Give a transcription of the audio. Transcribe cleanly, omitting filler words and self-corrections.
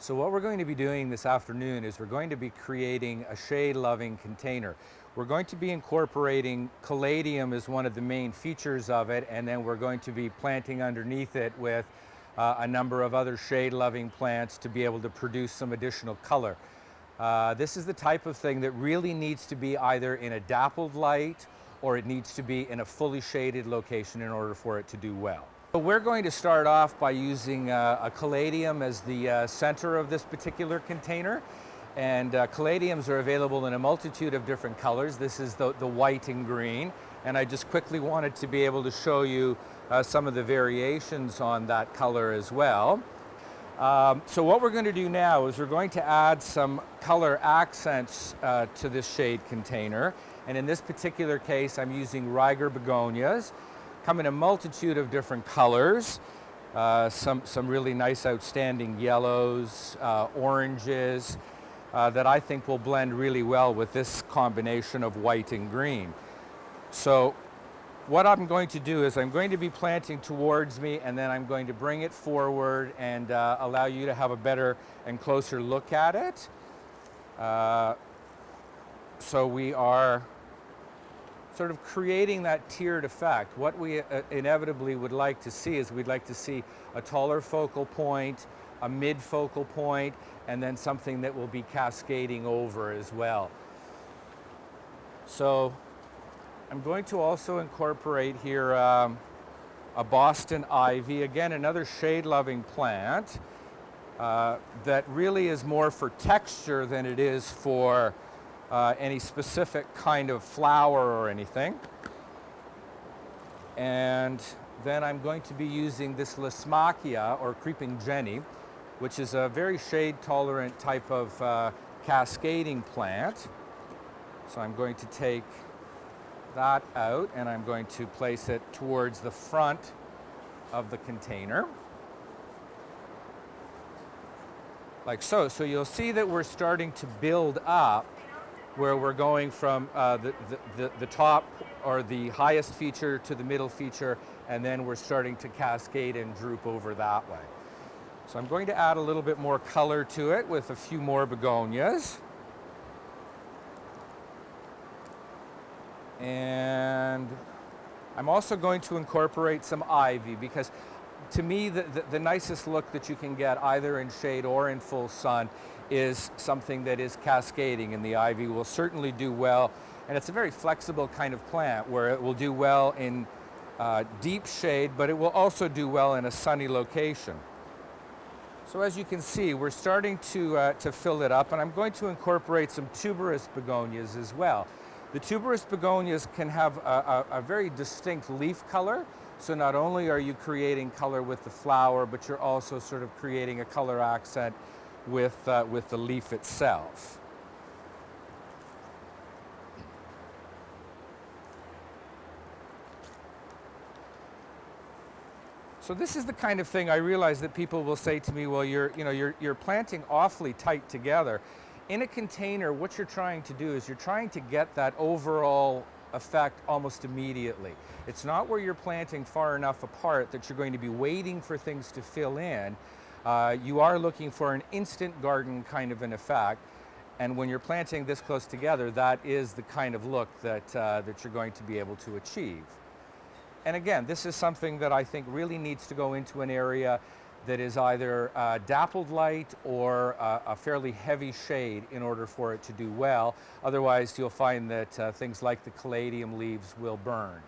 So what we're going to be doing this afternoon is we're going to be creating a shade-loving container. We're going to be incorporating caladium as one of the main features of it, and then we're going to be planting underneath it with a number of other shade-loving plants to be able to produce some additional color. This is the type of thing that really needs to be either in a dappled light or it needs to be in a fully shaded location in order for it to do well. So we're going to start off by using a caladium as the center of this particular container. And caladiums are available in a multitude of different colors. This is the white and green. And I just quickly wanted to be able to show you some of the variations on that color as well. So what we're going to do now is we're going to add some color accents to this shade container. And in this particular case, I'm using Riger begonias. Come in a multitude of different colors, some really nice outstanding yellows, oranges, that I think will blend really well with this combination of white and green. So what I'm going to do is I'm going to be planting towards me, and then I'm going to bring it forward and allow you to have a better and closer look at it. So we are sort of creating that tiered effect. What we inevitably would like to see is we'd like to see a taller focal point, a mid focal point, and then something that will be cascading over as well. So I'm going to also incorporate here a Boston ivy, again another shade-loving plant that really is more for texture than it is for any specific kind of flower or anything. And then I'm going to be using this Lismachia, or creeping jenny, which is a very shade-tolerant type of cascading plant. So I'm going to take that out and I'm going to place it towards the front of the container. Like so. So you'll see that we're starting to build up where we're going from the top or the highest feature to the middle feature, and then we're starting to cascade and droop over that way. So I'm going to add a little bit more color to it with a few more begonias. And I'm also going to incorporate some ivy, because to me the nicest look that you can get either in shade or in full sun is something that is cascading, and the ivy will certainly do well. And it's a very flexible kind of plant where it will do well in deep shade, but it will also do well in a sunny location. So as you can see, we're starting to fill it up, and I'm going to incorporate some tuberous begonias as well. The tuberous begonias can have a very distinct leaf color. So not only are you creating color with the flower, but you're also sort of creating a color accent with the leaf itself. So this is the kind of thing I realize that people will say to me, well, you're planting awfully tight together. In a container, what you're trying to do is you're trying to get that overall effect almost immediately. It's not where you're planting far enough apart that you're going to be waiting for things to fill in. You are looking for an instant garden kind of an effect, and when you're planting this close together, that is the kind of look that you're going to be able to achieve. And again, this is something that I think really needs to go into an area that is either dappled light or a fairly heavy shade in order for it to do well. Otherwise, you'll find that things like the caladium leaves will burn.